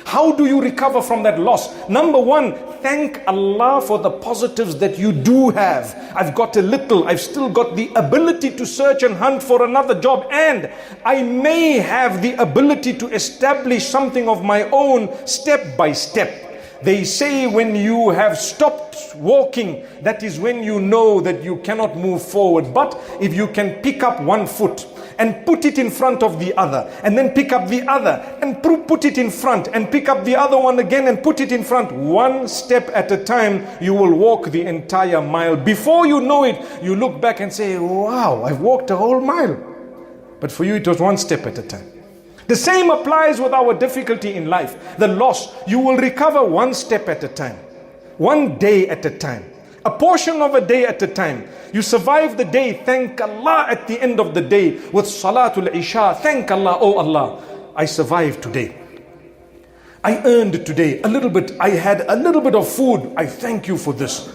How do you recover from that loss? Number one, thank Allah for the positives that you do have. I've got a little, I've still got the ability to search and hunt for another job, and I may have the ability to establish something of my own step by step. They say when you have stopped walking, that is when you know that you cannot move forward. But if you can pick up one foot and put it in front of the other, and then pick up the other and put it in front, and pick up the other one again and put it in front, one step at a time, you will walk the entire mile. Before you know it, you look back and say, wow, I've walked a whole mile. But for you, it was one step at a time. The same applies with our difficulty in life. The loss, you will recover one step at a time, one day at a time, a portion of a day at a time. You survive the day, thank Allah at the end of the day with Salatul Isha. Thank Allah, oh Allah, I survived today. I earned today a little bit. I had a little bit of food. I thank you for this.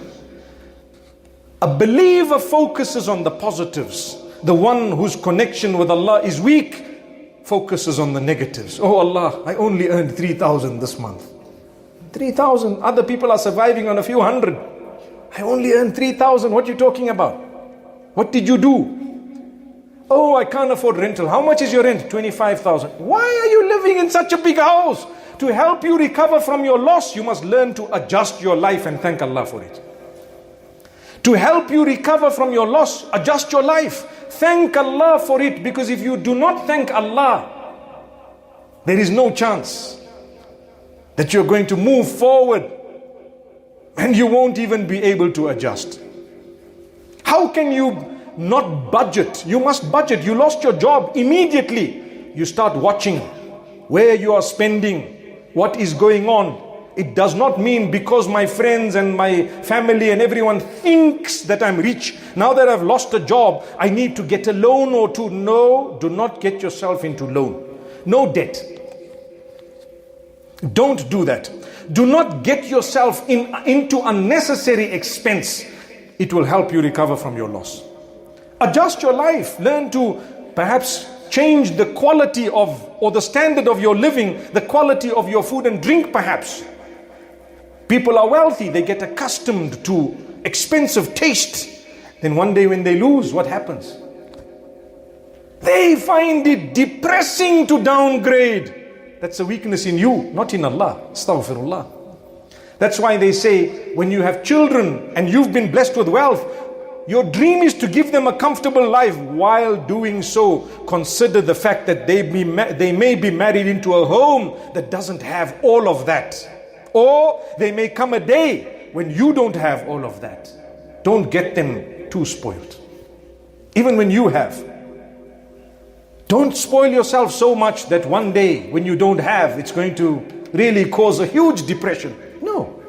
A believer focuses on the positives. The one whose connection with Allah is weak focuses on the negatives. Oh Allah, I only earned 3,000 this month. 3,000. Other people are surviving on a few hundred. I only earned 3,000. What are you talking about? What did you do? Oh, I can't afford rental. How much is your rent? 25,000. Why are you living in such a big house? To help you recover from your loss, you must learn to adjust your life and thank Allah for it. To help you recover from your loss, adjust your life. Thank Allah for it, because if you do not thank Allah, there is no chance that you're going to move forward, and you won't even be able to adjust. How can you not budget? You must budget. You lost your job. Immediately you start watching where you are spending, what is going on. It does not mean because my friends and my family and everyone thinks that I'm rich, now that I've lost a job, I need to get a loan or two. No, do not get yourself into loan. No debt. Don't do that. Do not get yourself into unnecessary expense. It will help you recover from your loss. Adjust your life. Learn to perhaps change the quality of, or the standard of your living, the quality of your food and drink perhaps. People are wealthy, they get accustomed to expensive taste. Then one day when they lose, what happens? They find it depressing to downgrade. That's a weakness in you, not in Allah. Astaghfirullah. That's why they say, when you have children and you've been blessed with wealth, your dream is to give them a comfortable life. While doing so, consider the fact that they may be married into a home that doesn't have all of that. Or they may come a day when you don't have all of that. Don't get them too spoiled. Even when you have. Don't spoil yourself so much that one day when you don't have, it's going to really cause a huge depression. No.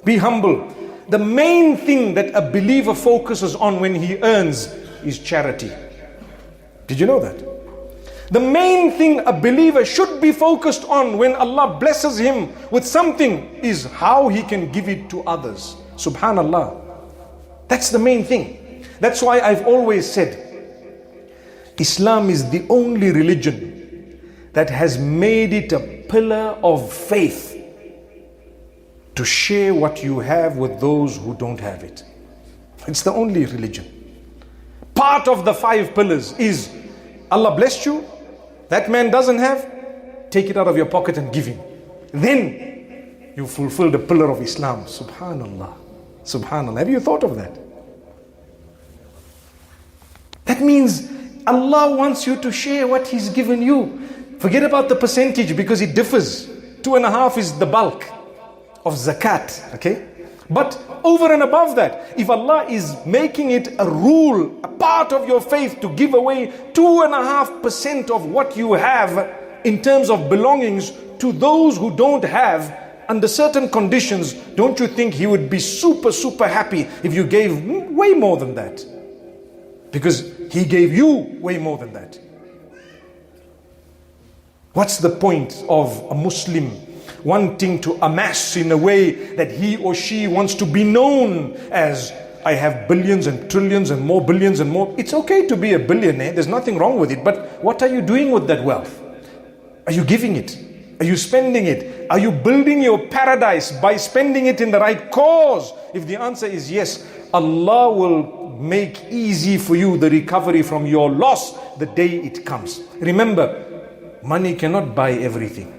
Be humble. The main thing that a believer focuses on when he earns is charity. Did you know that? The main thing a believer should be focused on when Allah blesses him with something is how he can give it to others. Subhanallah. That's the main thing. That's why I've always said, Islam is the only religion that has made it a pillar of faith to share what you have with those who don't have it. It's the only religion. Part of the 5 pillars is, Allah blessed you, that man doesn't have, take it out of your pocket and give him. Then you fulfill the pillar of Islam. Subhanallah. Subhanallah. Have you thought of that? That means Allah wants you to share what He's given you. Forget about the percentage because it differs. 2.5 is the bulk of zakat, okay? But over and above that, if Allah is making it a rule, a part of your faith to give away 2.5% of what you have in terms of belongings to those who don't have under certain conditions, don't you think He would be super happy if you gave way more than that? Because He gave you way more than that. What's the point of a Muslim wanting to amass in a way that he or she wants to be known as, I have billions and trillions and more billions and more? It's okay to be a billionaire, there's nothing wrong with it, but what are you doing with that wealth? Are you giving it? Are you spending it? Are you building your paradise by spending it in the right cause? If the answer is yes, Allah will make easy for you the recovery from your loss the day it comes. Remember, money cannot buy everything.